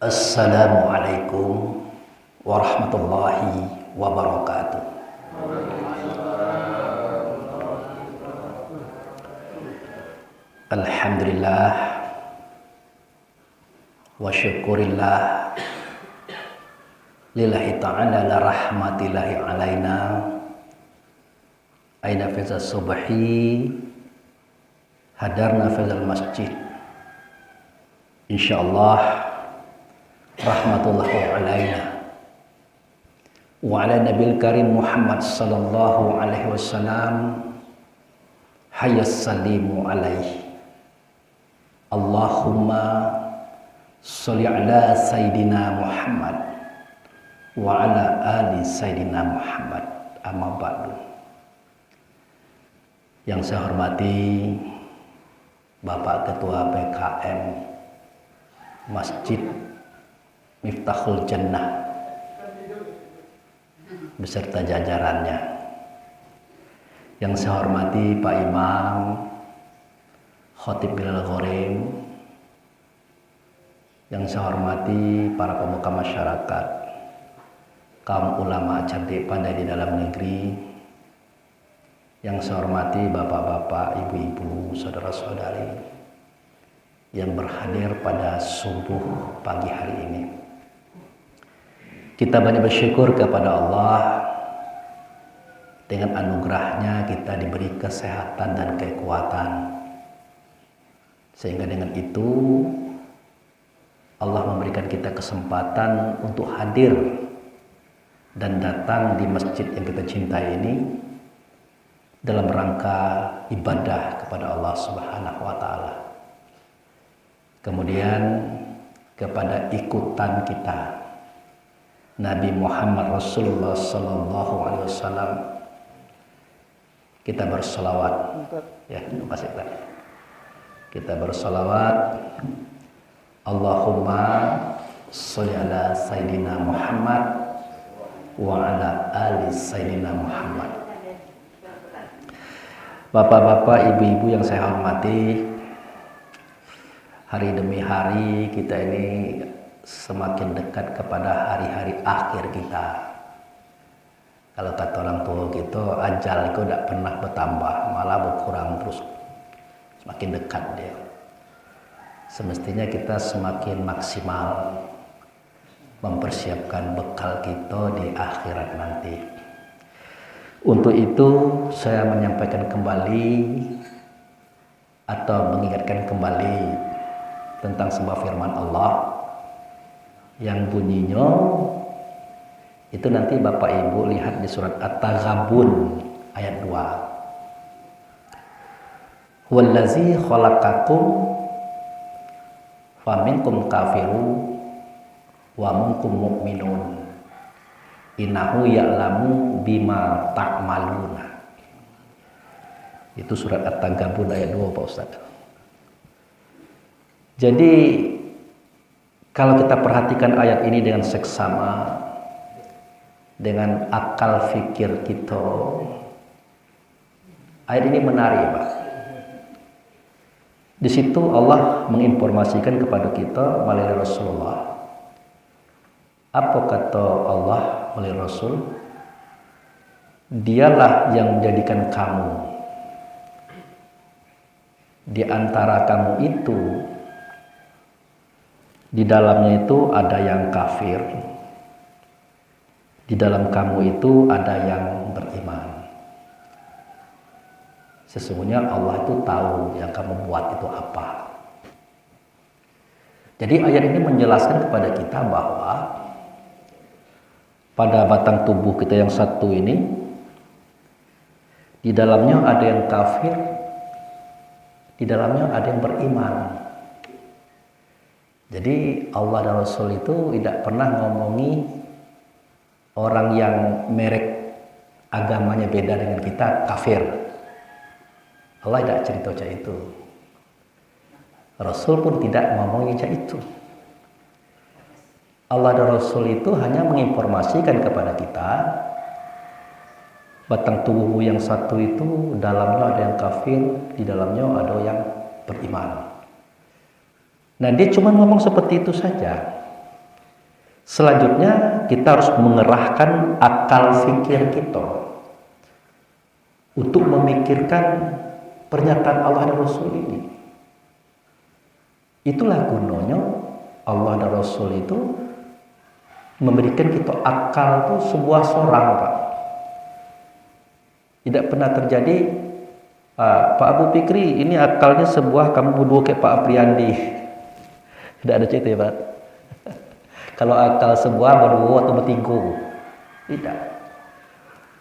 Assalamualaikum warahmatullahi wabarakatuh. Alhamdulillah wa syukurillah lillahi ta'ala la rahmatillahi alaina aina fiza subhi hadarna fizal masjid insyaallah rahmatullahi alaina wa ala nabil karim Muhammad sallallahu alaihi wasallam hayyas salimu alaihi Allahumma sholli ala sayyidina Muhammad wa ala ali sayyidina Muhammad amma ba'du. Yang saya hormati Bapak Ketua PKM Masjid Miftahul Jannah beserta jajarannya. Yang saya hormati Pak Imam Khatib Bilal Ghorim, yang saya hormati para pemuka masyarakat, kaum ulama cerdik pandai di dalam negeri, yang saya hormati bapak-bapak, ibu-ibu, saudara-saudari yang berhadir pada subuh pagi hari ini. Kita banyak bersyukur kepada Allah, dengan anugerahnya kita diberi kesehatan dan kekuatan. Sehingga dengan itu Allah memberikan kita kesempatan untuk hadir dan datang di masjid yang kita cintai ini dalam rangka ibadah kepada Allah Subhanahu wa taala. Kemudian kepada ikutan kita Nabi Muhammad Rasulullah sallallahu alaihi wasallam, kita berselawat. Ya, terima kasih Pak. Kita bersalawat, Allahumma sholli ala sayyidina Muhammad wa ala ali sayyidina Muhammad. Bapak-bapak, ibu-ibu yang saya hormati, hari demi hari kita ini semakin dekat kepada hari-hari akhir kita. Kalau kata orang tua kita, ajal itu tidak pernah bertambah, malah berkurang terus. Semakin dekat dia. Semestinya kita semakin maksimal mempersiapkan bekal kita di akhirat nanti. Untuk itu saya menyampaikan kembali atau mengingatkan kembali tentang sebuah firman Allah yang bunyinya itu nanti Bapak Ibu lihat di surat At-Taghabun ayat 2. Wallazi khalaqakum faminkum kafirun wa minkum mu'minun innahu ya'lamu bima ta'maluna. Itu surat At-Taghabun ayat 2 Pak Ustaz. Jadi kalau kita perhatikan ayat ini dengan seksama dengan akal fikir kita, ayat ini menarik Pak. Di situ Allah menginformasikan kepada kita melalui Rasulullah. Apa kata Allah melalui Rasul? Dialah yang menjadikan kamu. Di antara kamu itu, di dalamnya itu ada yang kafir. Di dalam kamu itu ada yang beriman. Sesungguhnya Allah itu tahu yang kamu buat itu apa. Jadi ayat ini menjelaskan kepada kita bahwa pada batang tubuh kita yang satu ini, di dalamnya ada yang kafir, di dalamnya ada yang beriman. Jadi Allah dan Rasul itu tidak pernah ngomongi orang yang merek agamanya beda dengan kita kafir. Allah tidak cerita itu. Rasul pun tidak ngomongin itu. Allah dan Rasul itu hanya menginformasikan kepada kita batang tubuhmu yang satu itu dalamnya ada yang kafir, di dalamnya ada yang beriman. Nah, dia cuma ngomong seperti itu saja. Selanjutnya kita harus mengerahkan akal fikir kita untuk memikirkan pernyataan Allah dan Rasul ini. Itulah gunanya Allah dan Rasul itu memberikan kita akal itu sebuah sorang, Pak. Tidak pernah terjadi Pak Abu Fikri ini akalnya sebuah kamu berdua kayak Pak Apriandi. Tidak ada cerita ya, Pak. Kalau akal sebuah berdua atau bertiga. Tidak.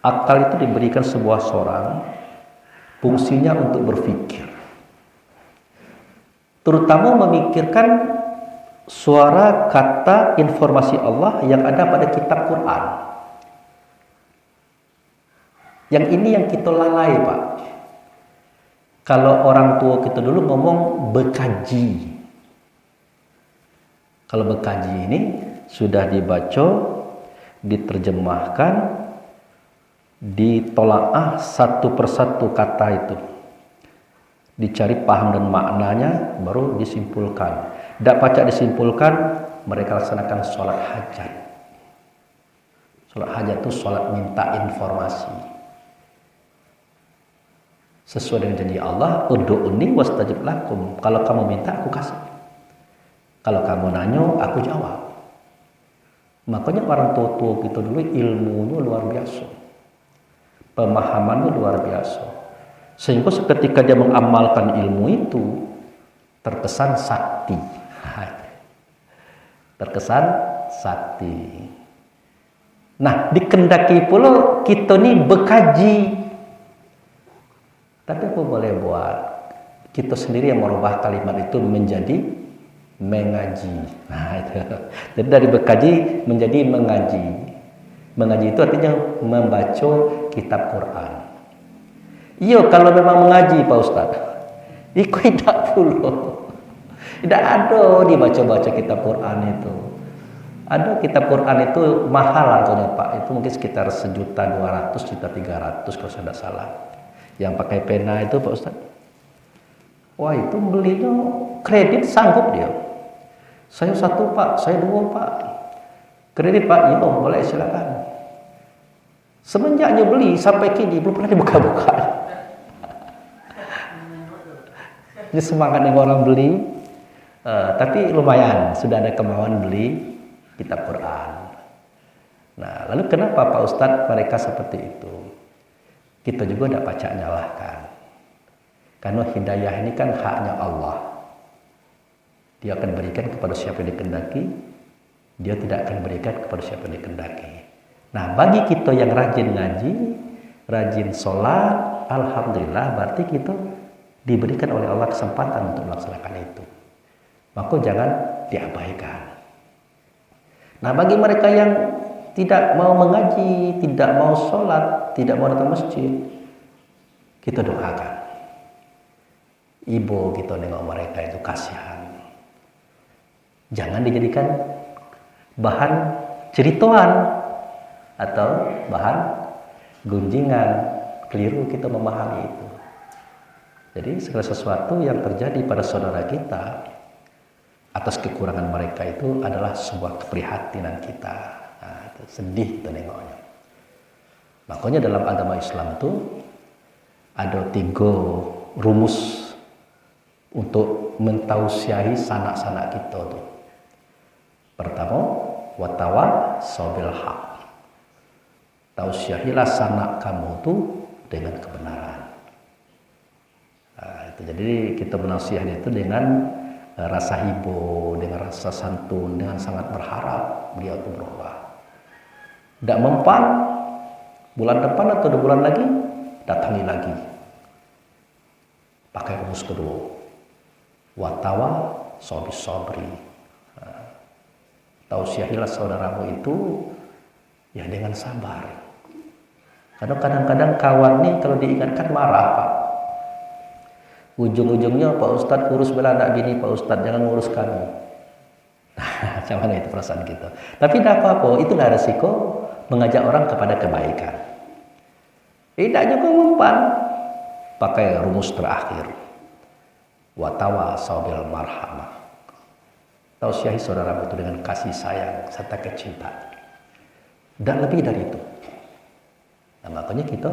Akal itu diberikan sebuah sorang, fungsinya untuk berpikir. Terutama memikirkan suara, kata, informasi Allah yang ada pada kitab Quran. Yang ini yang kita lalai, Pak. Kalau orang tua kita dulu ngomong bekaji. Kalau bekaji ini sudah dibaca, diterjemahkan, ditolaah satu persatu kata itu. Dicari paham dan maknanya, baru disimpulkan. Tidak pacak disimpulkan, mereka laksanakan sholat hajat. Sholat hajat itu sholat minta informasi. Sesuai dengan janji Allah, ud'uuni wastajib lakum. Kalau kamu minta, aku kasih. Kalau kamu nanya, aku jawab. Makanya orang tua-tua kita dulu ilmunya luar biasa. Pemahamannya luar biasa. Sehingga seketika dia mengamalkan ilmu itu, terkesan sakti. Terkesan sakti. Nah, dikendaki pula kita ni bekaji. Tapi apa boleh buat? Kita sendiri yang merubah kalimat itu menjadi mengaji. Nah, itu. Jadi dari bekaji menjadi mengaji. Mengaji itu artinya membaca kitab Quran. Iya, kalau memang mengaji Pak Ustaz. Iku tidak puluh. Tidak ada dibaca-baca kitab Quran itu. Ada kitab Quran itu mahal harganya Pak. Itu mungkin sekitar 1.200.000, 1.300.000 kalau saya tidak salah. Yang pakai pena itu Pak Ustaz. Wah, itu belinya kredit sanggup dia. Saya satu Pak, saya dua Pak. Kredit Pak, iya boleh silakan. Semenjaknya beli sampai kini belum pernah dibuka-buka. Ini semangat yang orang beli, tapi lumayan sudah ada kemauan beli kitab Quran. Nah, lalu kenapa Pak Ustadz mereka seperti itu? Kita juga tidak pacak nyalahkan. Karena hidayah ini kan haknya Allah. Dia akan berikan kepada siapa yang dikehendaki, dia tidak akan berikan kepada siapa yang dikehendaki. Nah, bagi kita yang rajin ngaji, rajin sholat, alhamdulillah berarti kita diberikan oleh Allah kesempatan untuk melaksanakan itu. Maka jangan diabaikan. Nah, bagi mereka yang tidak mau mengaji, tidak mau sholat, tidak mau datang masjid, kita doakan. Ibu kita nengok mereka itu kasihan. Jangan dijadikan bahan cerituan atau bahan gunjingan. Keliru kita memahami itu. Jadi segala sesuatu yang terjadi pada saudara kita atas kekurangan mereka itu adalah sebuah keprihatinan kita. Nah, itu sedih kita nengoknya. Makanya dalam agama Islam itu ada 3 rumus untuk mentausiahi sanak-sanak kita tuh. Pertama, watawa sobil haq. Tausiahilah sanak kamu tuh dengan kebenaran. Nah, itu jadi kita menasihati itu dengan rasa hibur, dengan rasa santun, dengan sangat berharap beliau itu berubah. Tidak mempan, bulan depan atau 2 bulan lagi datangi lagi. Pakai rumus kedua, watawa sobis sobri. Tausiahilah saudaramu itu ya dengan sabar. Karena kadang-kadang kawan nih kalau diingatkan marah Pak. Ujung-ujungnya Pak Ustadz urus bela anak bini Pak Ustadz, jangan ngurus kami. Nah, macam mana itu perasaan kita. Tapi tidak apa-apa, itulah resiko mengajak orang kepada kebaikan. Tidak juga mempan. Pakai rumus terakhir. Watawa sabil marhamah. tausiahi saudaramu itu dengan kasih sayang serta kecintaan. Dan lebih dari itu. Nah, makanya kita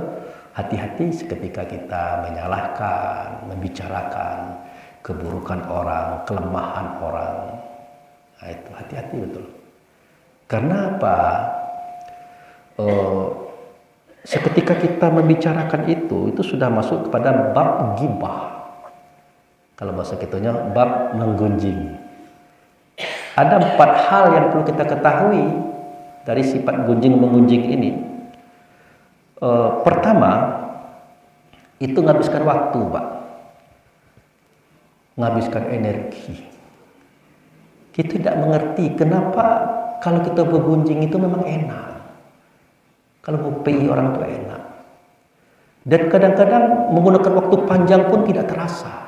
hati-hati seketika kita menyalahkan, membicarakan keburukan orang, kelemahan orang. Nah, itu hati-hati betul. Karena apa? Seketika kita membicarakan itu sudah masuk kepada bab ghibah. Kalau bahasa kitanya bab menggunjing. Ada 4 hal yang perlu kita ketahui dari sifat gunjing-menggunjing ini. Pertama, itu menghabiskan waktu, Pak. Menghabiskan energi. Kita tidak mengerti kenapa kalau kita bergunjing itu memang enak. Kalau ngupai orang itu enak. Dan kadang-kadang menggunakan waktu panjang pun tidak terasa.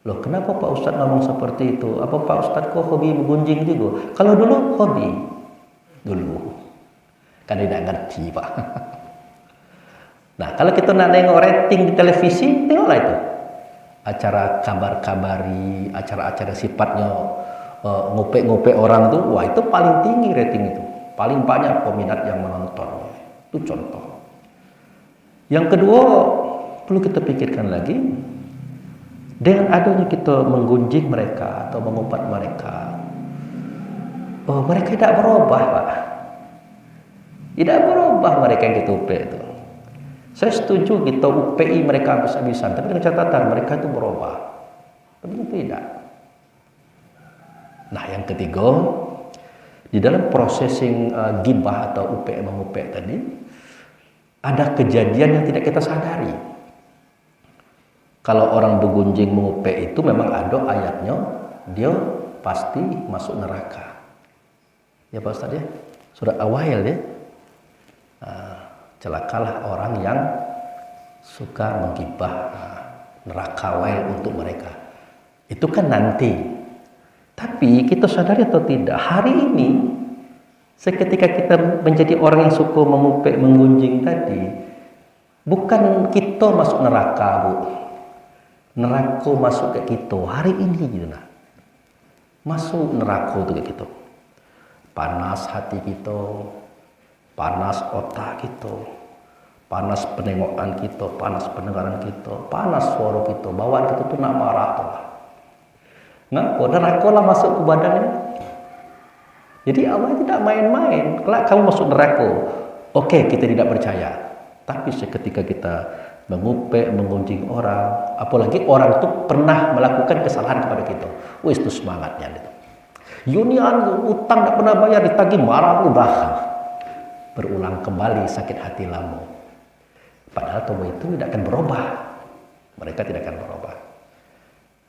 Loh, kenapa Pak Ustadz ngomong seperti itu? Apa Pak Ustadz kok hobi bergunjing juga? Kalau dulu hobi. Dulu. Kan tidak ngerti, Pak. Nah, kalau kita nak nengok rating di televisi, tengoklah itu. Acara kabar-kabari, acara-acara sifatnya ngopek-ngopek orang tuh, wah itu paling tinggi rating itu. Paling banyak peminat yang menonton. Itu contoh. Yang kedua, perlu kita pikirkan lagi, dengan adanya kita menggunjing mereka atau mengumpat mereka, mereka tidak berubah, Pak. Tidak berubah mereka yang kita upek itu. Saya setuju kita UPI mereka habis-habisan, tapi dengan catatan mereka itu berubah. Tapi tidak. Nah, yang ketiga, di dalam processing ghibah atau upek mengupek tadi, ada kejadian yang tidak kita sadari. Kalau orang bergunjing mengupek itu memang ada ayatnya, dia pasti masuk neraka. Ya Pak Ustadz ya, surat Awail ya. Celakalah orang yang suka menggibah, neraka wail untuk mereka. Itu kan nanti. Tapi kita sadari atau tidak, hari ini seketika kita menjadi orang yang suka mengupek, menggunjing tadi, bukan kita masuk neraka, Bu. Neraka masuk ke kita hari ini gitu nah. Masuk neraka itu ke kita. Panas hati kita, panas otak kita, panas penengokan kita, panas pendengaran kita, panas suara kita, bawaan kita tuh nak marah tuh. Ngapa? Neraka lah masuk ke badan ini. Jadi Allah tidak main-main. Kalau kamu masuk neraka, oke, kita tidak percaya. Tapi seketika kita mengupek, menggunjing orang, apalagi orang itu pernah melakukan kesalahan kepada kita, wis itu semangatnya itu. Yunian utang tidak pernah bayar, ditagih marah udah. Berulang kembali sakit hati lama. Padahal tobat itu tidak akan berubah. Mereka tidak akan berubah.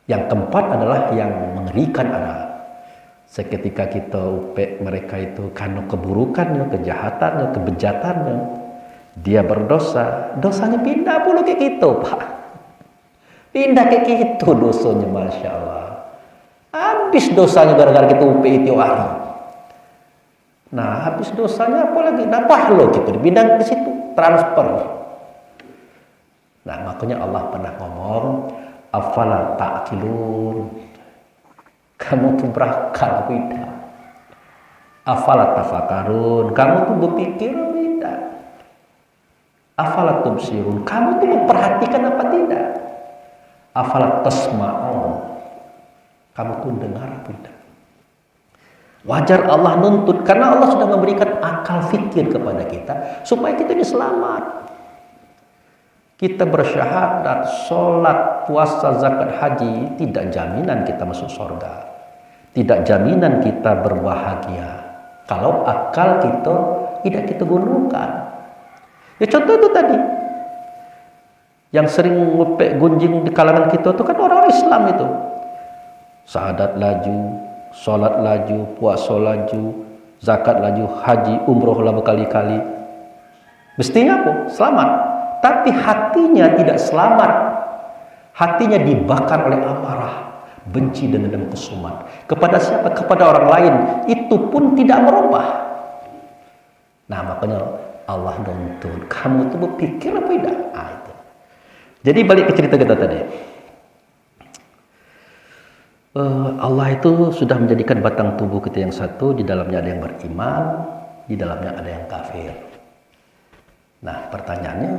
Yang keempat adalah yang mengerikan adalah seketika kita upek mereka itu karena keburukannya, kejahatannya, kebejatannya, dia berdosa, dosanya pindah pula ke kita, Pak. Pindah ke kita dosanya, Masya Allah. Habis dosanya gara-gara kita upek itu hari. Nah, habis dosanya apa lagi? Dapat lo gitu, dipindah ke situ, transfer. Nah, makanya Allah pernah ngomong, afala ta'qilun. Kamu tuh berakal tidak? Afala tafakarun. Kamu tuh berpikir tidak? Afala tubsirun. Kamu tuh memperhatikan apa tidak? Afala tasma'un. Kamu tuh dengar apa tidak? Wajar Allah nuntut karena Allah sudah memberikan akal fikir kepada kita supaya kita ini selamat. Kita bersyahadat, sholat, puasa, zakat, haji tidak jaminan kita masuk surga. Tidak jaminan kita berbahagia kalau akal kita tidak kita gunakan. Ya contoh itu tadi. Yang sering ngupek gunjing di kalangan kita itu kan orang Islam itu. Syahadat laju, sholat laju, puasa laju, zakat laju, haji, umroh lah berkali-kali. Mestinya apa? Selamat. Tapi hatinya tidak selamat. Hatinya dibakar oleh amarah, benci dan dendam kesumat. Kepada siapa? Kepada orang lain. Itu pun tidak merubah. Nah, makanya Allah nuntut. Kamu tuh berpikir apa tidak? Ah, itu. Jadi balik ke cerita kita tadi. Allah itu sudah menjadikan batang tubuh kita yang satu, di dalamnya ada yang beriman, di dalamnya ada yang kafir. Nah, pertanyaannya,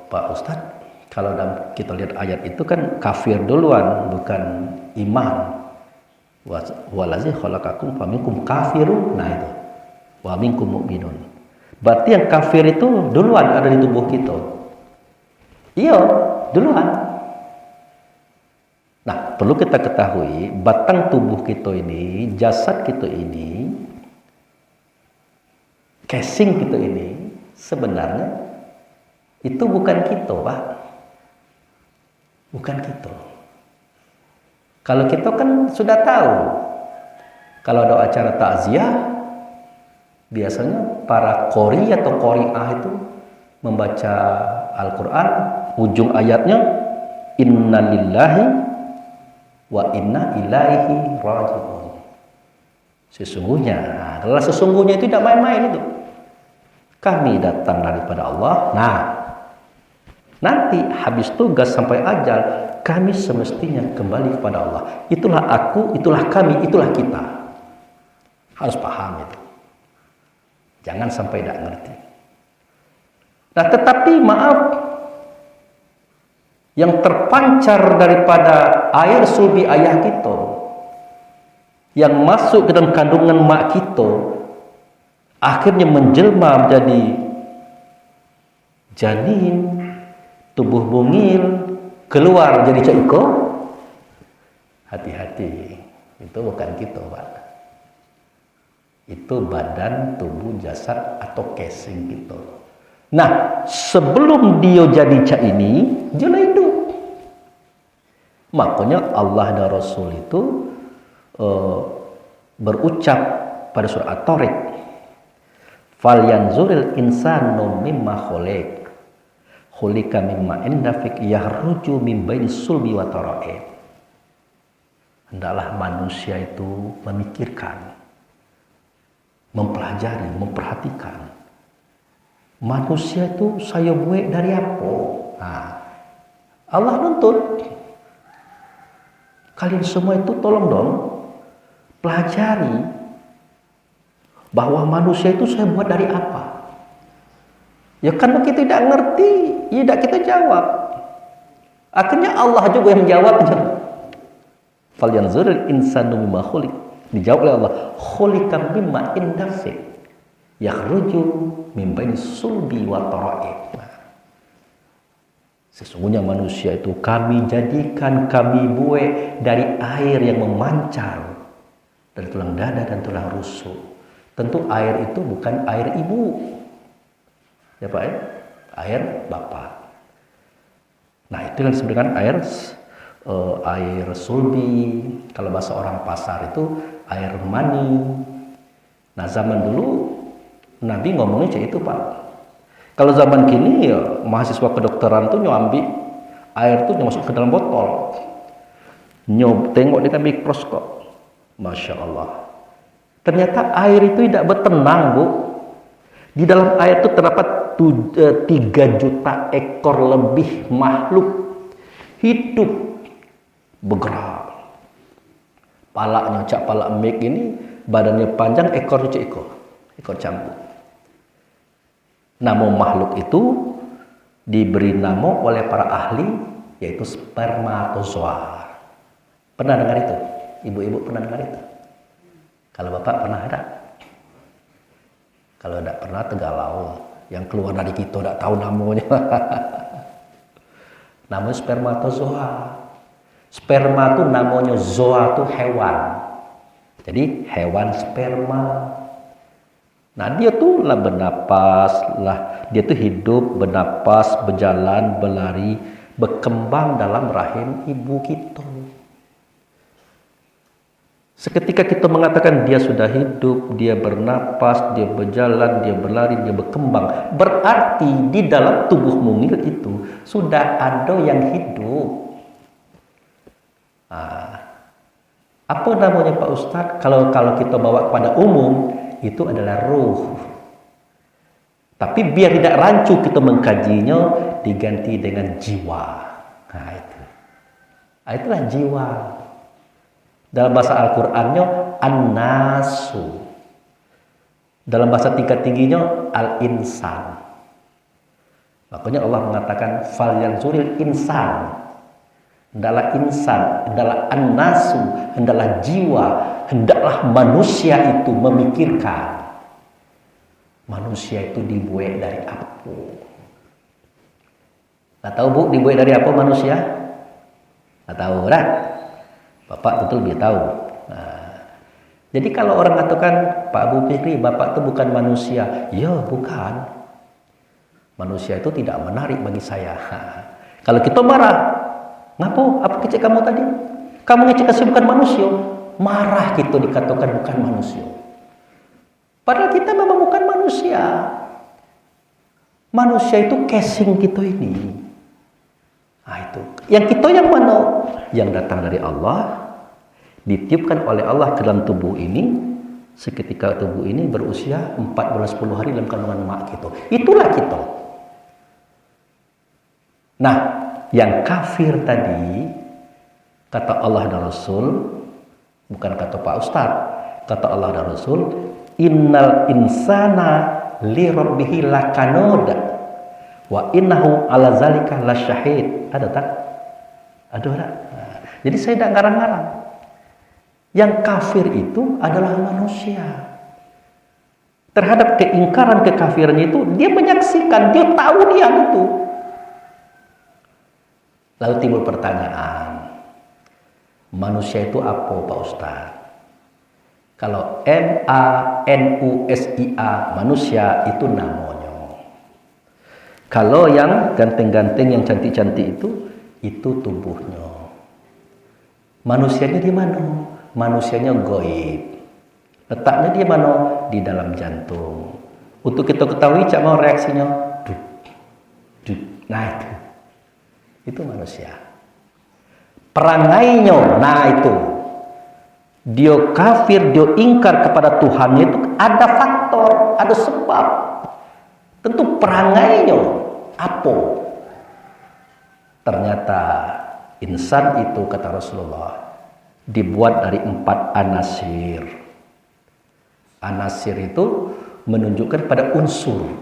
Pak Ustadz, kalau kita lihat ayat itu kan kafir duluan, bukan iman. Walazi khalaqakum faminkum kafirun. Nah itu. Wa minkum mu'minun. Berarti yang kafir itu duluan ada di tubuh kita. Iya, duluan. Nah, perlu kita ketahui batang tubuh kita ini, jasad kita ini, casing kita ini sebenarnya itu bukan kita, Pak. Bukan kita. Kalau kita kan sudah tahu, kalau ada acara takziah, biasanya para qori atau qori'ah itu membaca Al-Quran, ujung ayatnya inna lillahi wa inna ilaihi raji'un. Sesungguhnya, kalau sesungguhnya itu tidak main-main itu. Kami datang daripada Allah. Nah, nanti habis tugas sampai ajal, kami semestinya kembali kepada Allah. Itulah aku, itulah kami, itulah kita. Harus paham itu. Jangan sampai tidak ngerti. Nah, tetapi maaf, yang terpancar daripada air sulbi ayah kita, yang masuk ke dalam kandungan mak kita, akhirnya menjelma menjadi janin, tubuh mungil, keluar jadi caiko. Hati-hati, itu bukan kita, Pak. Itu badan, tubuh, jasad atau casing kita. Nah, sebelum dia jadi cak ini, dia hidup. Makanya Allah dan Rasul itu berucap pada surah At-Tariq, "Falyanzuril insanu mimma khuliq. Khuliqa mimma indafik yahruju min baini sulbi wa tara'ib." Hendaklah manusia itu memikirkan, mempelajari, memperhatikan. Manusia itu saya buat dari apa? Nah, Allah nuntut kalian semua itu tolong dong pelajari bahwa manusia itu saya buat dari apa. Ya kan kita tidak ngerti, ya tidak kita jawab. Akhirnya Allah juga yang menjawabnya. Falyanzuril insanu mimma khuliq. Dijawab oleh Allah, khuliqa mimma indafik yakhruju min baini sulbi wa tara'ib. Sesungguhnya manusia itu kami jadikan, kami buat dari air yang memancar dari tulang dada dan tulang rusuk. Tentu air itu bukan air ibu, ya Pak, ya? Air bapak. Nah, itu yang disebut dengan air sulbi. Kalau bahasa orang pasar itu air mani. Nah, zaman dulu Nabi ngomongnya kayak itu, Pak. Kalau zaman kini ya mahasiswa kedokteran tuh nyambi air tuh masuk ke dalam botol. Tengok dengan mikroskop. Masya Allah. Ternyata air itu tidak bertenang, Bu. Di dalam air itu terdapat 3 juta ekor lebih makhluk hidup bergerak. Palanya cak pala emik ini, badannya panjang, ekor cambuk. Nama makhluk itu diberi nama oleh para ahli, yaitu spermatozoa. Pernah dengar itu? Ibu-ibu pernah dengar itu? Kalau bapak pernah ada? Kalau tidak pernah, tegalau. Yang keluar dari kita tidak tahu namanya. Namanya spermatozoa. Sperma itu namanya, zoa itu hewan. Jadi hewan sperma. Nah, dia tuh lah bernapas, dia tuh hidup, bernapas, berjalan, berlari, berkembang dalam rahim ibu kita. Seketika kita mengatakan dia sudah hidup, dia bernapas, dia berjalan, dia berlari, dia berkembang, berarti di dalam tubuh mungil itu sudah ada yang hidup. Nah, apa namanya Pak Ustadz? Kalau kita bawa kepada umum, itu adalah ruh. Tapi biar tidak rancu kita mengkajinya, diganti dengan jiwa. Nah, itu. Nah, itulah jiwa. Dalam bahasa Al-Qur'annya an-nasu. Dalam bahasa tingkat tingginya al-insan. Makanya Allah mengatakan fal yanzuril insan. Hendaklah insan, hendaklah an-nasu, hendaklah jiwa, hendaklah manusia itu memikirkan. Manusia itu dibuat dari apa? Nggak tahu Bu, dibuat dari apa manusia? Nggak tahu, kan? Bapak betul lebih tahu. Nah, jadi kalau orang katakan Pak Abu Fikri, Bapak itu bukan manusia, ya bukan. Manusia itu tidak menarik bagi saya. Kalau kita marah, ngapo? Apa kecek kamu tadi? Kamu ngecek kasih bukan manusia. Marah kita dikatakan bukan manusia. Padahal kita memang bukan manusia. Manusia itu casing kita ini. Nah itu. Yang kita yang mana? Yang datang dari Allah, ditiupkan oleh Allah ke dalam tubuh ini. Seketika tubuh ini berusia 4 bulan 10 hari dalam kandungan mak kita. Itulah kita. Nah, yang kafir tadi, kata Allah dan Rasul, bukan kata Pak Ustadz, kata Allah dan Rasul, innal insana li rabbihi lakanud wa innahu ala zalika lasyahid. Ada tak? Ada tak? Nah, jadi saya tidak ngarang-ngarang. Yang kafir itu adalah manusia. Terhadap keingkaran kekafiran itu, dia menyaksikan, dia tahu dia itu. Lalu timbul pertanyaan, manusia itu apa Pak Ustaz? Kalau MANUSIA, manusia itu namanya. Kalau yang ganteng-ganteng, yang cantik-cantik itu tubuhnya. Manusianya di mana? Manusianya goib. Letaknya di mana? Di dalam jantung. Untuk kita ketahui, cak mau reaksinya, duk, duk, nah itu manusia. Perangainya, nah itu. Dia kafir, dia ingkar kepada Tuhan itu ada faktor, ada sebab. Tentu perangainya apa? Ternyata insan itu, kata Rasulullah, dibuat dari 4 anasir. Anasir itu menunjukkan pada unsur.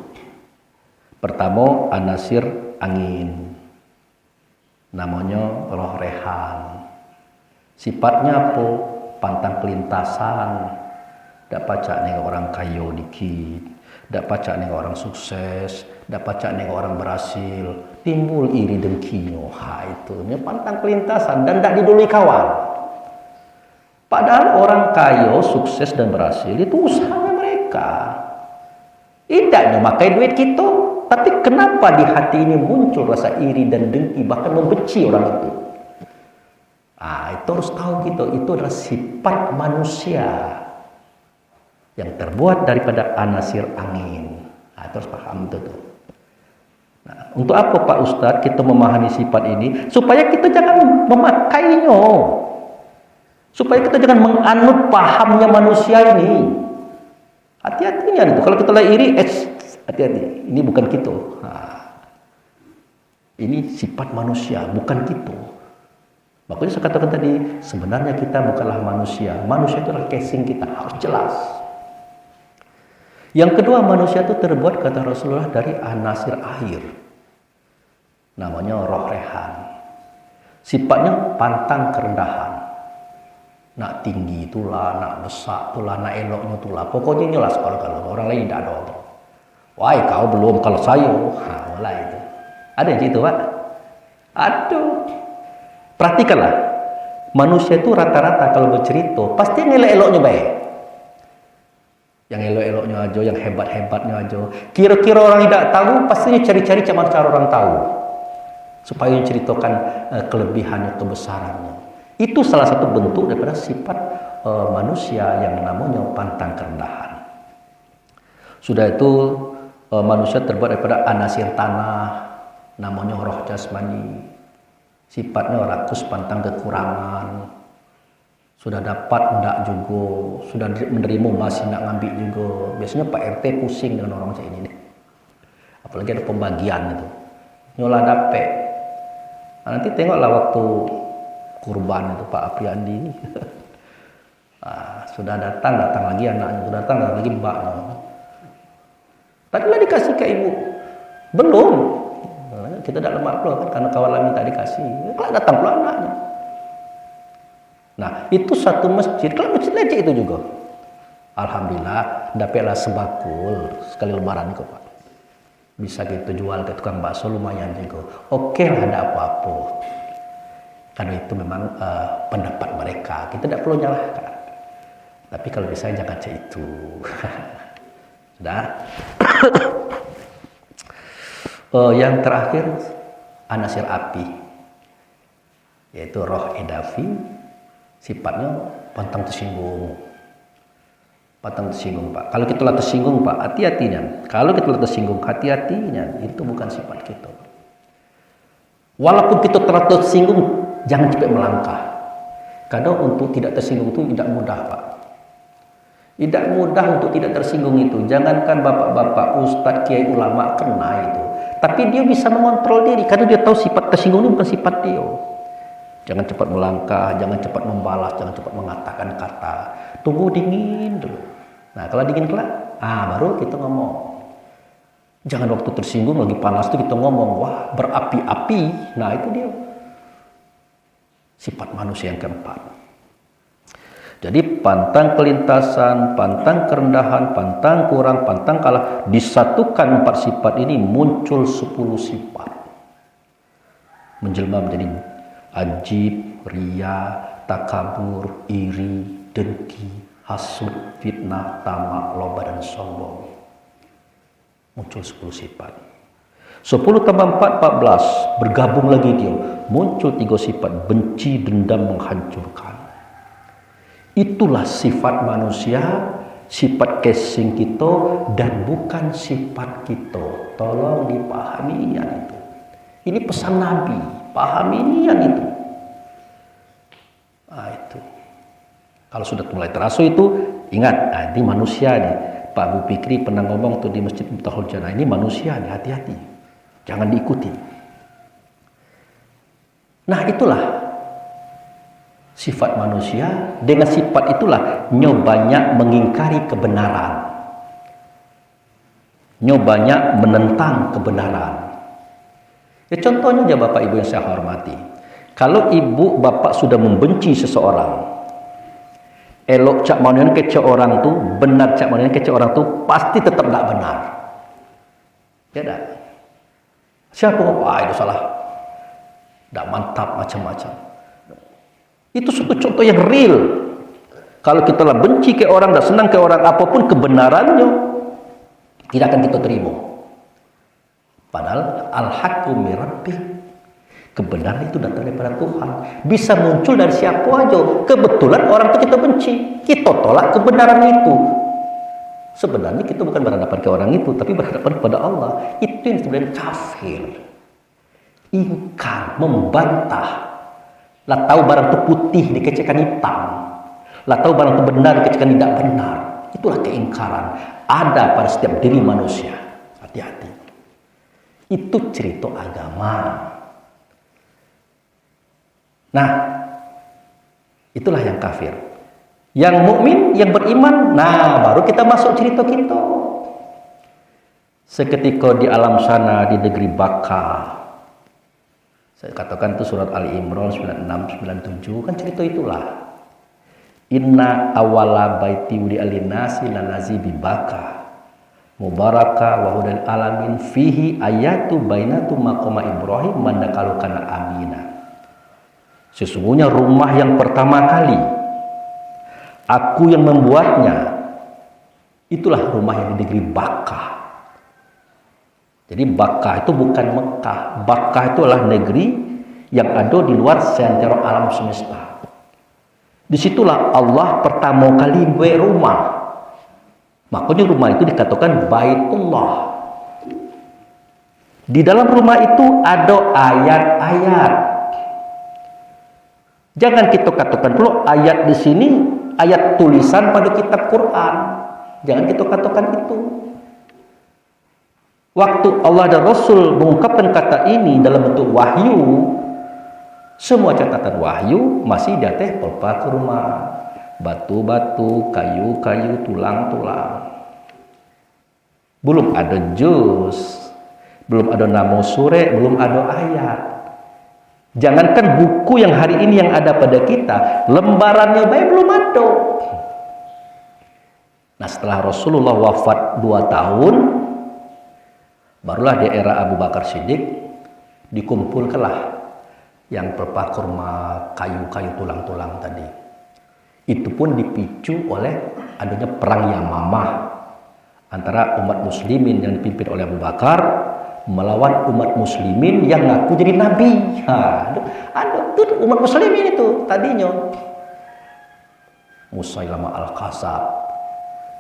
Pertama, anasir angin. Namanya roh rehan. Sifatnya apa? Pantang kelintasan. Dak pacak nengok orang kaya dikit, dak pacak nengok orang sukses, dak pacak nengok orang berhasil. Timbul iri dengkinya. Itu pantang kelintasan dan dak didului kawan. Padahal orang kaya, sukses dan berhasil itu usahanya mereka. Tidaknya makai duit kita. Tapi kenapa di hati ini muncul rasa iri dan dengki, bahkan membenci orang itu? Itu harus tahu kita, itu adalah sifat manusia yang terbuat daripada anasir angin. Itu harus paham itu tuh. Nah, untuk apa Pak Ustadz kita memahami sifat ini? Supaya kita jangan memakainya. Supaya kita jangan menganut pahamnya manusia ini. Hati-hatinya itu. Kalau kita lagi iri, hati-hati. Ini bukan kita. Ini sifat manusia, bukan kita. Makanya saya katakan tadi, sebenarnya kita bukanlah manusia. Manusia itu adalah casing kita, harus jelas. Yang kedua, manusia itu terbuat, kata Rasulullah, dari anasir air. Namanya roh rehan. Sifatnya pantang kerendahan. Nak tinggi itulah, nak besar itulah, nak eloknya itulah. Pokoknya jelas kalau orang lain tidak ada. Wah, kau belum, kalau saya, malah itu. Ada yang gitu, Pak? Aduh. Perhatikanlah. Manusia itu rata-rata kalau bercerita, pasti yang elok-eloknya baik. Yang elok-eloknya aja, yang hebat-hebatnya aja. Kira-kira orang tidak tahu, pastinya cari-cari cara orang tahu. Supaya menceritakan kelebihannya, kebesarannya. Itu salah satu bentuk daripada sifat manusia yang namanya pantang kerendahan. Sudah itu manusia terbuat daripada anasir tanah, namanya roh jasmani. Sifatnya rakus, pantang kekurangan. Sudah dapat enggak juga, sudah menerima masih enggak ngambil juga. Biasanya Pak RT pusing dengan orang macam ini nih. Apalagi ada pembagian itu. Nyolah dapet. Nanti tengoklah waktu kurban itu Pak Apriandi. sudah datang lagi anaknya, sudah datang lagi mbaknya. Tadilah dikasih ke ibu, belum. Kita tidak lemak pula kan, karena kawan minta dikasih. Kalau datang pula anaknya. Nah, itu satu masjid. Kalau masjid aja itu juga. Alhamdulillah, dapatlah sebakul sekali lebaran kok Pak. Bisa gitu jual ke tukang bakso lumayan juga. Oke lah, ada apa-apa. Karena itu memang pendapat mereka. Kita tidak perlu nyalahkan. Tapi kalau bisa jangan cek itu. Sudah. Yang terakhir anasir api, yaitu roh edafi, sifatnya pantang tersinggung. Pantang tersinggung Pak. Kalau kita tersinggung Pak, hati-hatinya. Kalau kita tersinggung, hati-hatinya. Itu bukan sifat kita. Walaupun kita telah tersinggung, jangan cepat melangkah. Kadang untuk tidak tersinggung itu tidak mudah Pak. Tidak mudah untuk tidak tersinggung itu. Jangankan bapak-bapak, ustadz, kiai, ulama kena itu. Tapi dia bisa mengontrol diri karena dia tahu sifat tersinggung ini bukan sifat dia. Jangan cepat melangkah, jangan cepat membalas, jangan cepat mengatakan kata. Tunggu dingin dulu. Nah, kalau dingin kelak, baru kita ngomong. Jangan waktu tersinggung lagi panas itu kita ngomong, wah berapi-api. Nah, itu dia. Sifat manusia yang keempat. Jadi pantang kelintasan, pantang kerendahan, pantang kurang, pantang kalah. Disatukan 4 sifat ini muncul 10 sifat. Menjelma menjadi ajib, ria, takabur, iri, dengki, hasud, fitnah, tamak, loba, dan sombong. Muncul 10 sifat. 10 tambah 4, 14. Bergabung lagi dia. Muncul 3 sifat. Benci, dendam, menghancurkan. Itulah sifat manusia, sifat casing kita, dan bukan sifat kita. Tolong dipahami yang itu. Ini pesan Nabi. Pahami yang itu. Nah, itu. Kalau sudah mulai terasa itu, ingat, ini manusia nih. Pak Bu Fikri pernah ngomong tuh di Masjid Miftahul Jannah, ini manusia nih, hati-hati. Jangan diikuti. Nah, itulah sifat manusia. Dengan sifat itulah nyobanya mengingkari kebenaran, nyobanya menentang kebenaran. Ya, contohnya aja Bapak Ibu yang saya hormati, kalau ibu bapak sudah membenci seseorang, elok cak manuan kece orang tuh, benar cak manuan kece orang tuh, pasti tetap tidak benar. Ya dah. Siapa? Itu salah. Tidak mantap macam-macam. Itu suatu contoh yang real. Kalau kita lah benci ke orang, dan senang ke orang, apapun kebenarannya, tidak akan kita terima. Padahal al-haqqu min rabbik. Kebenaran itu datang daripada Tuhan. Bisa muncul dari siapa aja. Kebetulan orang itu kita benci, kita tolak kebenaran itu. Sebenarnya kita bukan berhadapan ke orang itu, tapi berhadapan kepada Allah. Itu yang sebenarnya kafir. Ingkar, membantah. Lah tahu barang itu putih dikecekan hitam. Lah tahu barang itu benar dikecekan tidak benar. Itulah keingkaran. Ada pada setiap diri manusia. Hati-hati. Itu cerita agama. Nah, itulah yang kafir. Yang mukmin, yang beriman, nah baru kita masuk cerita kita. Seketika di alam sana, di negeri Baka. Saya katakan itu surat Ali Imran 96, 97, kan cerita itulah. Inna awala baiti wudi alinasi lanazi bibaka mubaraka wa hudal alamin fihi ayatu bainatu maqama Ibrahim mandakalukana amina. Sesungguhnya rumah yang pertama kali aku yang membuatnya, itulah rumah yang di negeri Baka. Jadi Baka itu bukan Mekah. Baka itu adalah negeri yang ada di luar seantero alam semesta. Disitulah Allah pertama kali buat rumah. Makanya rumah itu dikatakan Baitullah. Di dalam rumah itu ada ayat-ayat. Jangan kita katakan dulu ayat di sini ayat tulisan pada kitab Quran. Jangan kita katakan itu. Waktu Allah dan Rasul mengungkapkan kata ini dalam bentuk wahyu, semua catatan wahyu masih di atas pelpa ke rumah. batu-batu, kayu-kayu, tulang-tulang. Belum ada juz, belum ada namo sure, belum ada ayat. Jangankan buku yang hari ini yang ada pada kita, lembarannya baik belum ada. Nah, setelah Rasulullah wafat 2 tahun, barulah di era Abu Bakar Siddiq dikumpulkanlah yang berupa kurma, kayu-kayu, tulang-tulang tadi. Itu pun dipicu oleh adanya perang Yamamah antara umat muslimin yang dipimpin oleh Abu Bakar melawan umat muslimin yang ngaku jadi nabi. Itu umat muslimin itu tadinya. Musailamah al-Kadzab,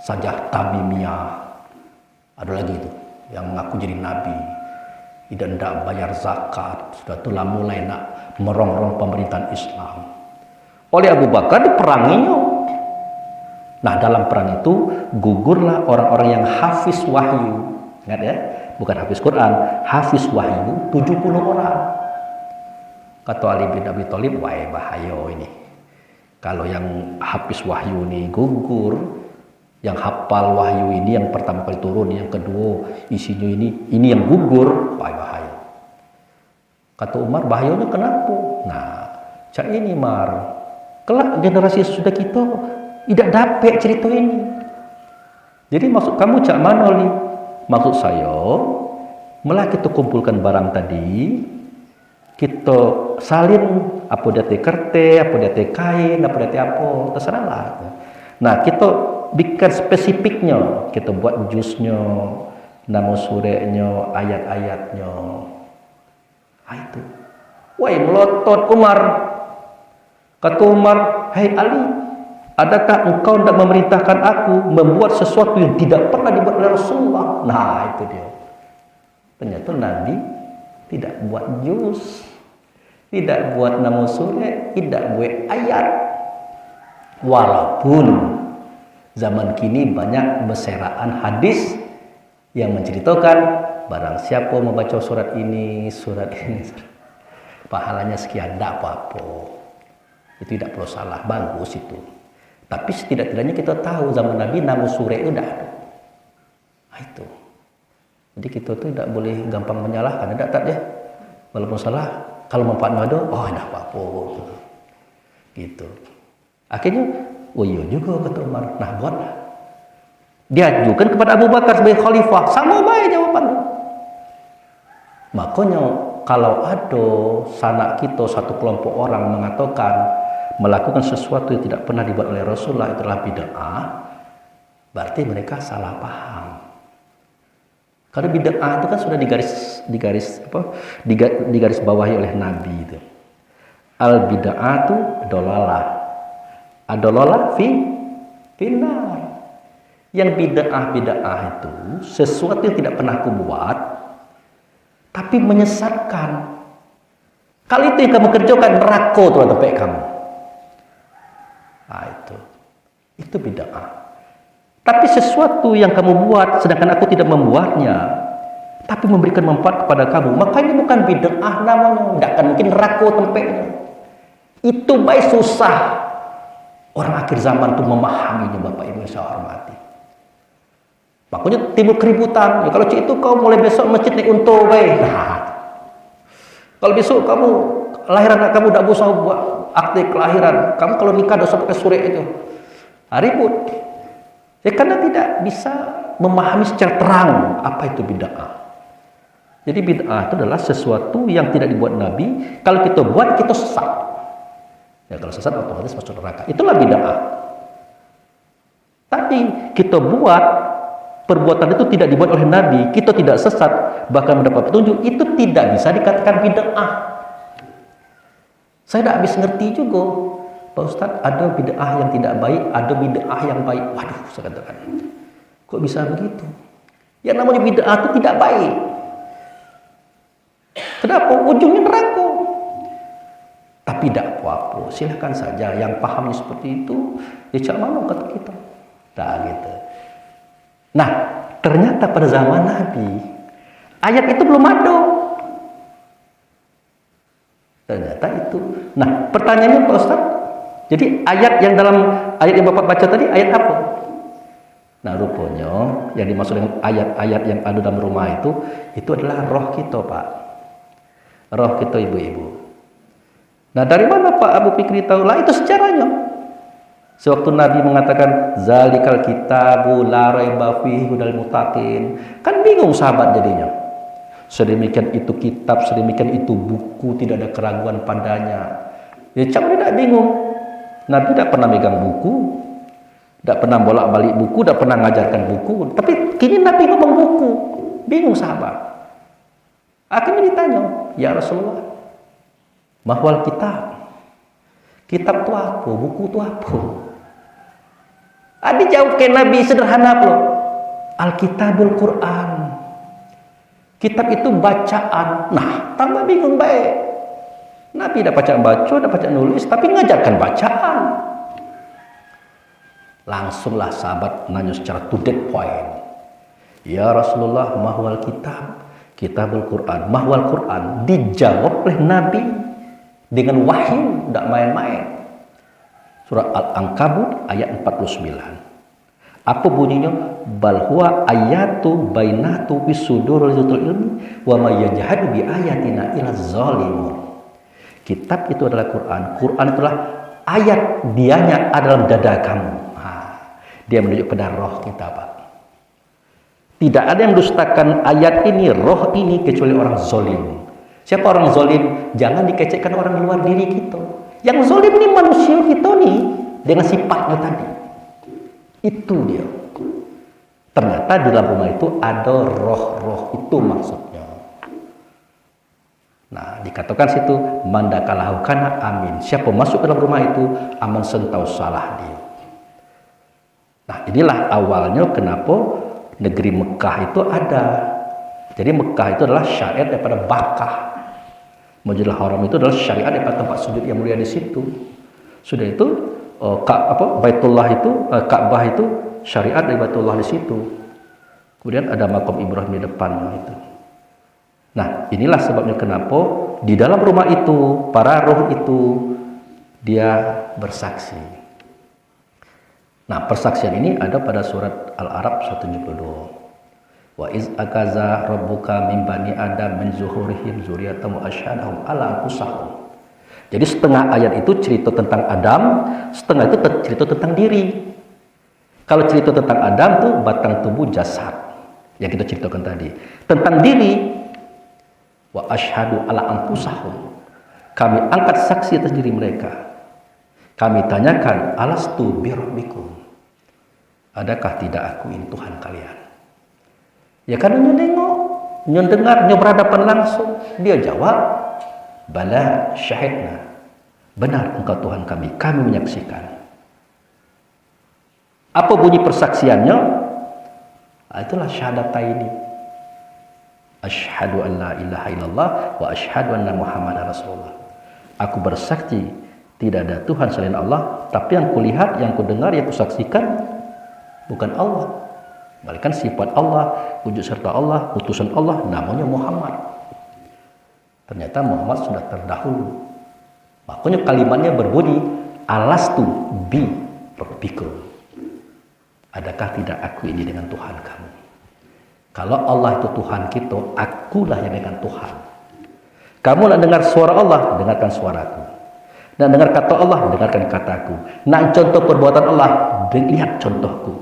Sajah Tamimiyah, ada lagi itu yang mengaku jadi nabi. Dan tidak bayar zakat, sudah itulah mulai nak merongrong pemerintahan Islam. Oleh Abu Bakar diperanginya. Nah, dalam perang itu gugurlah orang-orang yang hafiz wahyu. Ingat ya, bukan hafiz Quran, hafiz wahyu 70 orang. Kata Ali bin Abi Thalib, wah bahaya ini. Kalau yang hafiz wahyu ini gugur, yang hafal wahyu ini yang pertama kali turun, yang kedua isinya ini yang gugur, wah bahaya. Kata Umar, bahayanya kenapa? Nah, cak ini Mar, kelak generasi sudah kita tidak dapat cerita ini. Jadi maksud kamu cak mana nih? Maksud saya, malah kita kumpulkan barang tadi, kita salin apa dia kerte, apa dia kain, apa dia apa, terserahlah. Nah, kita bikin spesifiknya, kita buat jusnya, nama surenya, ayat-ayatnya. Itu. Wah, melotot Umar. Kata Umar, "Hei Ali, adakah engkau tidak memerintahkan aku membuat sesuatu yang tidak pernah dibuat oleh Rasulullah?" Nah, itu dia. Ternyata Nabi tidak buat juz, tidak buat nama surah, tidak buat ayat. Walaupun zaman kini banyak beseraan hadis yang menceritakan barang siapa membaca surat ini, pahalanya sekian, tidak apa-apa. Itu tidak perlu salah, bagus itu. Tapi setidak-tidaknya kita tahu zaman Nabi nama surah itu tidak ada. Nah, itu. Jadi kita tuh tidak boleh gampang menyalahkan, tidak tak ya. Walaupun salah, kalau manfaatnya ada, oh tidak apa-apa. Gitu. Akhirnya, oh iya juga kata Umar, nah buatlah. Dia ajukan kepada Abu Bakar sebagai khalifah, sama baik jawabannya. Makanya kalau ada sanak kita satu kelompok orang mengatakan melakukan sesuatu yang tidak pernah dibuat oleh Rasulullah itulah bid'ah, berarti mereka salah paham. Karena bid'ah itu kan sudah digaris bawahi oleh Nabi itu. Al bid'atu dolalah. Adolalah finnar. Yang bid'ah itu sesuatu yang tidak pernah aku buat tapi menyesatkan. Kalau itu yang kamu kerjakan, neraka tuh tempat kamu. Nah, itu bid'ah. Tapi sesuatu yang kamu buat sedangkan aku tidak membuatnya tapi memberikan manfaat kepada kamu, maka ini bukan bid'ah namanya. Tidak akan mungkin neraka tempatnya. Itu baik susah orang akhir zaman tuh memahaminya, Bapak Ibu yang saya hormati. Makanya timbul keributan. Ya, kalau itu kau mulai besok masjid naik unta baik. Nah, kalau besok kamu lahiran kamu tidak usah buat akte kelahiran. Kamu kalau nikah dosa pakai surek itu. Ribut. Ya karena tidak bisa memahami secara terang apa itu bid'ah. Jadi bid'ah itu adalah sesuatu yang tidak dibuat Nabi. Kalau kita buat, kita sesat. Ya kalau sesat otomatis masuk neraka. Itulah bid'ah. Tapi kita buat perbuatan itu tidak dibuat oleh Nabi, kita tidak sesat, bahkan mendapat petunjuk, itu tidak bisa dikatakan bid'ah. Saya tidak habis ngerti juga, Pak Ustadz, ada bid'ah yang tidak baik, ada bid'ah yang baik. Waduh, saya katakan, kok bisa begitu? Yang namanya bid'ah itu tidak baik. Kenapa? Ujungnya neraka. Tapi tidak apa-apa, silahkan saja. Yang pahamnya seperti itu, ya cak mana kata kita. Nah, gitu. Nah, ternyata pada zaman Nabi, ayat itu belum ada. Ternyata itu. Nah, pertanyaannya Pak Ustaz, Jadi ayat yang dalam ayat yang Bapak baca tadi ayat apa? Nah, rupanya yang dimaksud dengan ayat-ayat yang ada dalam rumah itu adalah roh kita, Pak. Roh kita, ibu-ibu. Nah, dari mana Pak Abu Fikri tahu? Lah, itu sejarahnya. Sewaktu Nabi mengatakan zalikal kitabu la raiba fihi hudal muttaqin. Kan bingung sahabat jadinya. Sedemikian itu kitab, sedemikian itu buku, tidak ada keraguan padanya. Ya, cak tidak bingung. Nabi tidak pernah megang buku, tidak pernah bolak-balik buku, tidak pernah mengajarkan buku. Tapi kini Nabi ngomong buku, bingung sahabat. Akhirnya ditanya, ya Rasulullah, mahwal kitab. Kitab itu apa? Buku itu apa? Adi jawab ke Nabi sederhana apa? Alkitabul Quran. Kitab itu bacaan. Nah, tambah bingung baik. Nabi dah baca, dah baca nulis, tapi mengajarkan bacaan. Langsunglah sahabat nanya secara to that point. Ya Rasulullah, mahwal kitab, kitabul Quran, mahwal Quran. Dijawab oleh Nabi dengan wahyu, tidak main-main. Surah Al-Ankabut ayat 49. Apa bunyinya? Bal huwa ayatu bainatu bisuduril ilmi wa may yajhadu bi ayatina ila zalimun. Kitab itu adalah Quran. Quran itulah ayat, dianya ada dalam dada kamu. Dia menunjuk pada roh kita, Pak. Tidak ada yang dustakan ayat ini, roh ini, kecuali orang zolim. Siapa orang zolim? Jangan dikecekkan orang di luar diri kita. Yang zolim ini manusia kita nih, dengan sifatnya tadi. Itu dia. Ternyata di dalam rumah itu ada roh-roh, itu maksudnya. Nah, dikatakan situ mandakalahu kana amin. Siapa masuk ke dalam rumah itu aman sentau salah dia. Nah, inilah awalnya kenapa negeri Mekah itu ada. Jadi Mekah itu adalah syariat daripada Bakkah. Masjidil Haram itu adalah syariat daripada tempat sujud yang mulia di situ. Sudah itu Baitullah itu Ka'bah itu syariat dari Baitullah di situ. Kemudian ada makam Ibrahim di depannya itu. Nah, inilah sebabnya kenapa di dalam rumah itu, para roh itu, dia bersaksi. Nah, persaksian ini ada pada surat Al-A'raf 172. Wa iz akaza rabbuka min bani adam min zuhurihim dzurriyyatahum wa asyhadahum ala anfusahum. Jadi setengah ayat itu cerita tentang Adam, setengah itu cerita tentang diri. Kalau cerita tentang Adam tuh batang tubuh jasad yang kita ceritakan tadi. Tentang diri, wa asyhadu ala anfusahum. Kami angkat saksi atas diri mereka. Kami tanyakan, alastu birabbikum. Adakah tidak aku ini Tuhan kalian? Ya karena nyo dengar, nyo berhadapan langsung. Dia jawab, bala syahidna. Benar engkau Tuhan kami menyaksikan. Apa bunyi persaksiannya? Itulah syahadataini. Asyhadu an la ilaha illallah wa asyhadu anna Muhammadar Rasulullah. Aku bersaksi tidak ada Tuhan selain Allah, tapi yang kulihat, yang kudengar, yang kusaksikan bukan Allah, melainkan sifat Allah, wujud serta Allah, utusan Allah, namanya Muhammad. Ternyata Muhammad sudah terdahulu. Makanya kalimatnya berbunyi, alastu bi rabbikum. Adakah tidak aku ini dengan Tuhan kamu? Kalau Allah itu Tuhan kita, akulah yang dengan Tuhan. Kamu nak dengar suara Allah, dengarkan suaraku. Nak dengar kata Allah, dengarkan kataku. Nak contoh perbuatan Allah, lihat contohku.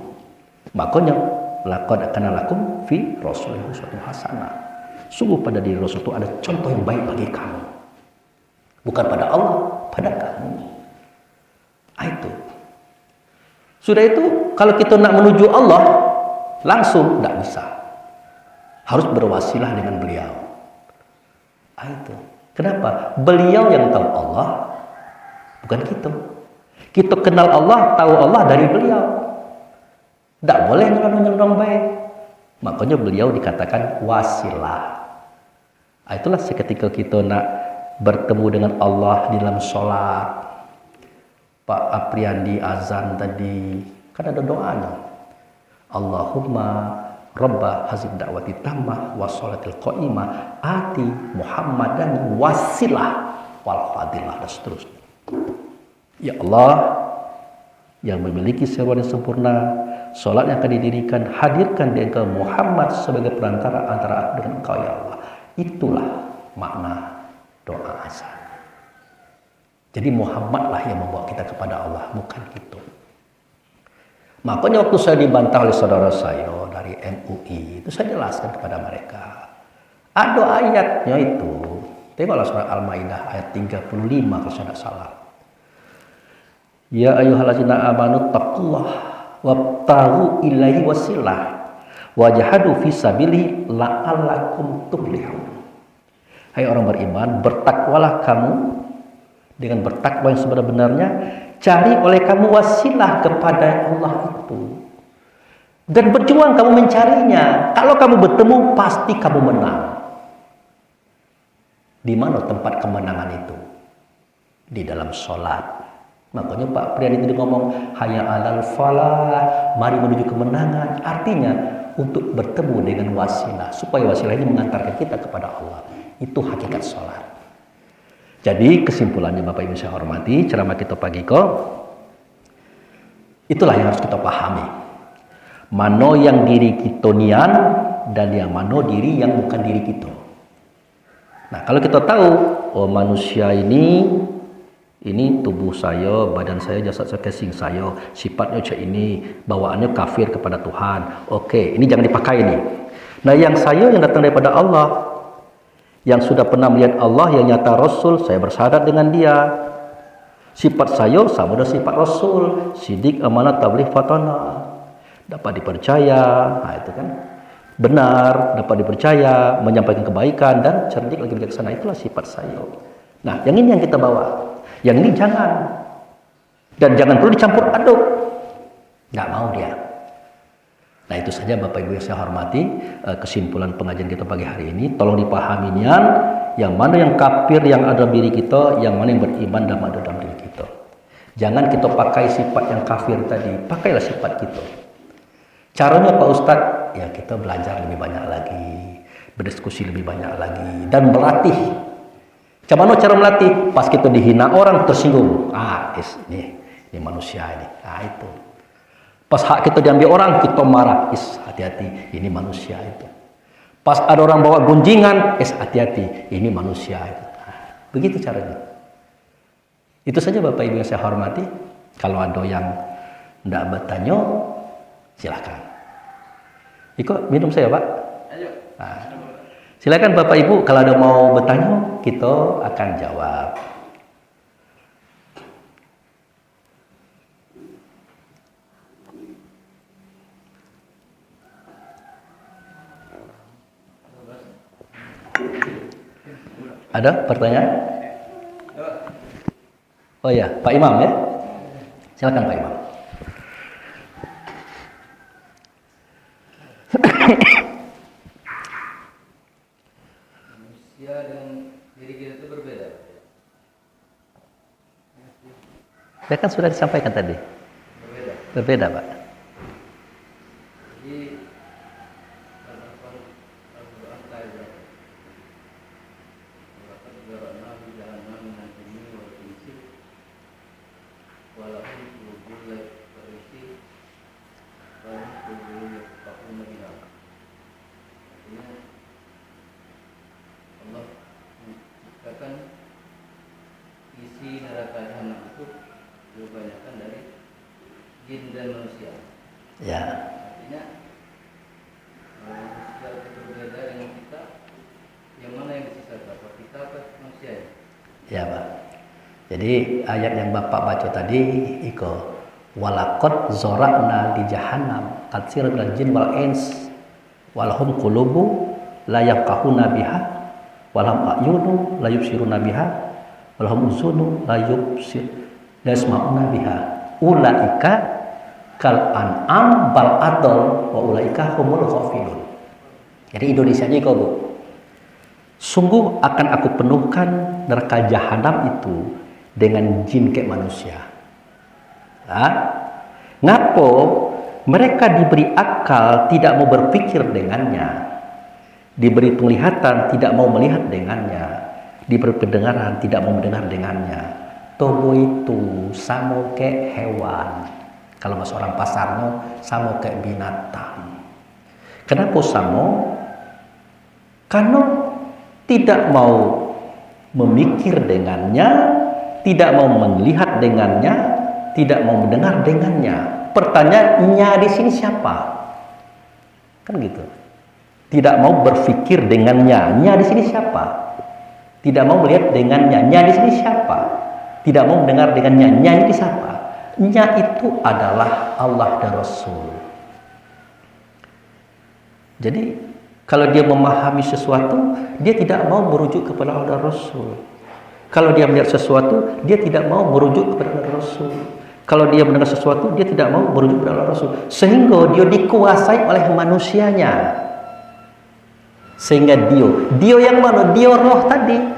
Makanya laqad kana lakum fi Rasulillah uswatun hasanah. Sungguh pada diri Rasul itu ada contoh yang baik bagi kamu. Bukan pada Allah, pada kamu. Itu. Sudah itu, kalau kita nak menuju Allah, langsung tidak bisa. Harus berwasilah dengan beliau. Itu. Kenapa? Beliau yang tahu Allah, bukan kita. Kita kenal Allah, tahu Allah dari beliau. Tidak boleh nyelonong-nyelonong baik. Makanya beliau dikatakan wasilah. Itulah seketika kita nak bertemu dengan Allah di dalam sholat. Pak Apriandi azan tadi, kan ada doanya. Allahumma Rabba hazid da'wati tammah wa sholatil qa'imah ati Muhammadan wasilah wal fadilah dan seterusnya. Ya Allah yang memiliki seruan yang sempurna, sholat yang akan didirikan, hadirkan di engkau Muhammad sebagai perantara antara aku dengan engkau ya Allah. Itulah makna doa azan. Jadi Muhammadlah yang membawa kita kepada Allah, bukan itu. Makanya waktu saya dibantah oleh saudara saya dari MUI, itu saya jelaskan kepada mereka. Ada ayatnya itu. Tengoklah surah Al-Maidah ayat 35 kalau saya tidak salah. Ya ayyuhallazina amanu taqullah wabtaghu ilaihi wasilah wajahadu fi sabilihi la'allakum tuflihun. Hai orang beriman, bertakwalah kamu dengan bertakwa yang sebenar-benarnya, cari oleh kamu wasilah kepada Allah itu. Dan berjuang kamu mencarinya. Kalau kamu bertemu, pasti kamu menang. Di mana tempat kemenangan itu? Di dalam sholat. Makanya Pak Priadi tadi ngomong, hayya alal falah, mari menuju kemenangan. Artinya, untuk bertemu dengan wasilah. Supaya wasilah ini mengantarkan kita kepada Allah. Itu hakikat sholat. Jadi kesimpulannya Bapak Ibu saya hormati, ceramah kita pagi kok, itulah yang harus kita pahami. Mano yang diri kita nian dan yang mano diri yang bukan diri kita. Nah kalau kita tahu, oh manusia ini tubuh saya, badan saya, jasad saya, casing saya, sifatnya macam ini, bawaannya kafir kepada Tuhan. Oke, ini jangan dipakai nih. Nah yang saya yang datang daripada Allah, yang sudah pernah melihat Allah yang nyata Rasul, saya bersyahadat dengan dia. Sifat saya sama dengan sifat Rasul, sidik, amanah, tabligh, fatana. Dapat dipercaya, nah itu kan benar, dapat dipercaya, menyampaikan kebaikan dan cerdik lagi bijaksana. Itulah sifat saya. Nah, yang ini yang kita bawa. Yang ini jangan. Dan jangan perlu dicampur aduk. Nggak mau dia. Nah itu saja Bapak Ibu yang saya hormati, kesimpulan pengajian kita pagi hari ini. Tolong dipahaminya yang mana yang kafir yang ada dalam diri kita, yang mana yang beriman dan ada dalam diri kita. Jangan kita pakai sifat yang kafir tadi, pakailah sifat kita. Caranya Pak Ustadz, ya kita belajar lebih banyak lagi, berdiskusi lebih banyak lagi, dan melatih. Macam mana cara melatih? Pas kita dihina orang tersinggung, ini manusia ini, itu. Pas hak kita diambil orang, kita marah. Hati-hati, ini manusia itu. Pas ada orang bawa gunjingan, hati-hati, ini manusia itu. Begitu caranya. Itu saja Bapak Ibu yang saya hormati. Kalau ada yang tidak bertanya, silakan. Ikut minum saya Pak. Ayo. Nah, silakan Bapak Ibu, kalau ada mau bertanya, kita akan jawab. Ada pertanyaan? Oh ya, Pak Imam ya. Silakan Pak Imam. Manusia dan diri kita itu berbeda. Ya kan sudah disampaikan tadi. Berbeda Pak. Isi neraka jahanam itu kebanyakan dari jin dan manusia. Ya. Artinya manusia itu berbeda dengan kita. Yang mana yang disisa apa kita atau manusia? Ya Pak. Jadi ayat yang Bapak baca tadi iko walaqad zara'na di jahannam katsiran minal jin wal ins walahum qulubu la yafqahuna biha walahum a'yunu la yubsiruna biha walahum uzunu la yasma'una biha ulaika kal an'am bal adall wa ulaika humul ghafilun. Jadi Indonesia aja Bu. Sungguh akan aku penuhkan neraka jahanam itu dengan jin kayak manusia. Nah, ngapo mereka diberi akal tidak mau berpikir dengannya, diberi penglihatan tidak mau melihat dengannya, diberi pendengaran tidak mau mendengar dengannya. tubuh itu sama kayak hewan. Kalau bahasa orang pasarnya sama kayak binatang. Kenapa sama? Karena tidak mau memikir dengannya, tidak mau melihat dengannya, tidak mau mendengar dengannya. Pertanyaannya di sini siapa? Kan gitu. Tidak mau berpikir dengannya, nya di sini siapa? Tidak mau melihat dengannya, nya di sini siapa? Tidak mau mendengar dengannya, nya ini siapa? Nya itu adalah Allah dan Rasul. Jadi kalau dia memahami sesuatu, dia tidak mau merujuk kepada Allah dan Rasul. Kalau dia melihat sesuatu, dia tidak mau merujuk kepada Allah dan Rasul. Kalau dia mendengar sesuatu, dia tidak mau merujuk kepada Allah dan Rasul. Sehingga dia dikuasai oleh manusianya. Sehingga dia yang mana? Dia roh tadi.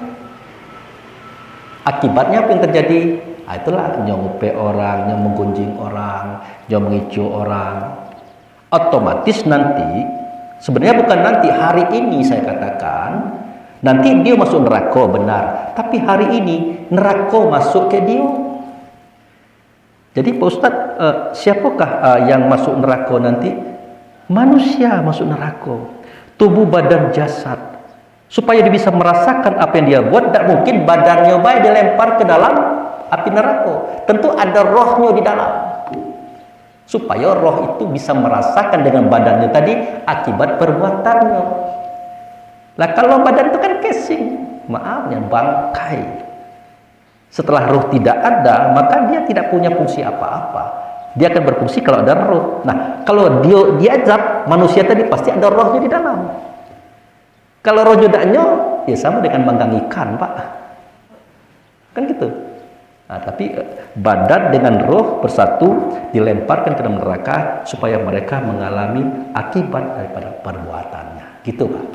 Akibatnya apa yang terjadi? Itulah nyongupe orang, yang menggunjing orang, yang mengicu orang. Otomatis nanti, sebenarnya bukan nanti, hari ini saya katakan, nanti dia masuk neraka benar. Tapi hari ini neraka masuk ke dia. Jadi Pak Ustadz, siapakah yang masuk neraka nanti? Manusia masuk neraka. Tubuh badan jasad. Supaya dia bisa merasakan apa yang dia buat, tidak mungkin badannya baik dilempar ke dalam api neraka. Tentu ada rohnya di dalam. Supaya roh itu bisa merasakan dengan badannya tadi akibat perbuatannya. Lah kalau badan itu kan casing, maafnya bangkai. Setelah roh tidak ada, maka dia tidak punya fungsi apa-apa. Dia akan berfungsi kalau ada roh. Nah, kalau dia diajak manusia tadi pasti ada rohnya di dalam. Kalau roh judaknya, ya sama dengan manggang ikan, Pak. Kan gitu. Nah, tapi badan dengan roh bersatu dilemparkan ke dalam neraka supaya mereka mengalami akibat daripada perbuatannya. Gitu, Pak.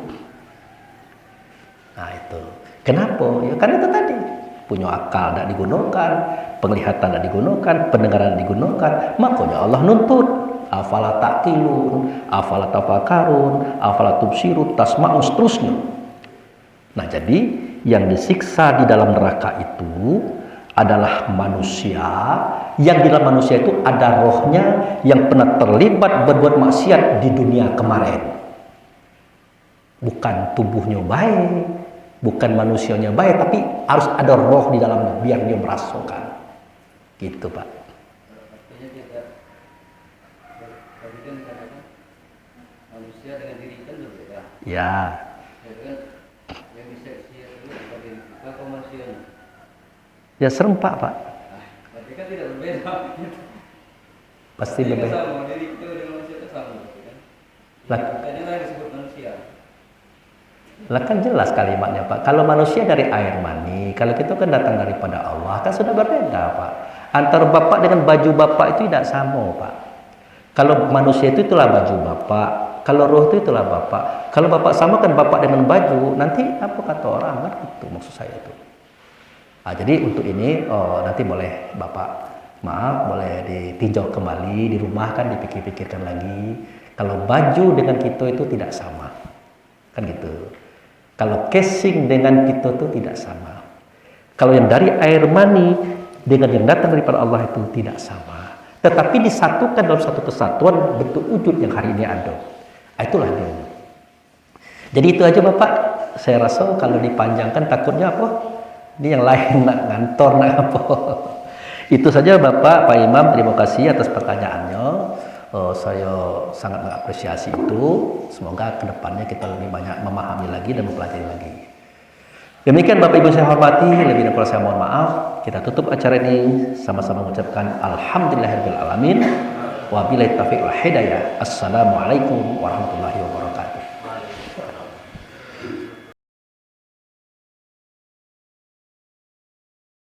Nah, itu. Kenapa? Ya karena itu tadi. Punya akal tidak digunakan, penglihatan tidak digunakan, pendengaran digunakan. Makanya Allah nuntut, afala taqilun, afala tafakarun, afala tubsirun, tasma'un, seterusnya. Nah, jadi yang disiksa di dalam neraka itu adalah manusia, yang di dalam manusia itu ada rohnya yang pernah terlibat berbuat maksiat di dunia kemarin. Bukan tubuhnya baik, bukan manusianya baik, tapi harus ada roh di dalamnya biar dia merasakan. Gitu, Pak. Artinya kita tadi kan dikatakan manusia dengan diri kan berbeda. Ya. Ya kan yang bisa sia itu apa diri kita atau manusianya? Ya serempak, Pak. Nah, berarti kan tidak berbeda. Pasti Jadi berbeda. sama diri kita dengan manusia itu sama, kan? Lah, Kita ini lah yang disebut manusia. lah kan jelas kalimatnya, Pak. Kalau manusia dari air mani, kalau kita kan datang daripada Allah, kan sudah berbeda, Pak. Antara bapak dengan baju bapak itu tidak sama, Pak. Kalau manusia itu itulah baju bapak, kalau roh itu itulah bapak. Kalau bapak samakan bapak dengan baju, nanti apa kata orang kan itu maksud saya itu. Nah, jadi untuk ini nanti boleh bapak maaf, boleh ditinjau kembali di rumah, kan dipikir-pikirkan lagi. Kalau baju dengan kita itu tidak sama, kan gitu. Kalau casing dengan kita itu tidak sama. Kalau yang dari air mani dengan yang datang daripada Allah itu tidak sama. Tetapi disatukan dalam satu kesatuan bentuk wujud yang hari ini ada. Itulah dia. Jadi itu aja Bapak. Saya rasa kalau dipanjangkan takutnya apa? Ini yang lain nak ngantor nak apa. Itu saja Bapak, Pak Imam, terima kasih atas pertanyaannya. Saya sangat mengapresiasi itu. Semoga kedepannya kita lebih banyak memahami lagi dan mempelajari lagi. Demikian Bapak Ibu saya hormati, lebih dan kurang saya mohon maaf. Kita tutup acara ini sama-sama mengucapkan alhamdulillahirabbil alamin. Wabillahi taufiq wal hidayah. Assalamualaikum warahmatullahi wabarakatuh.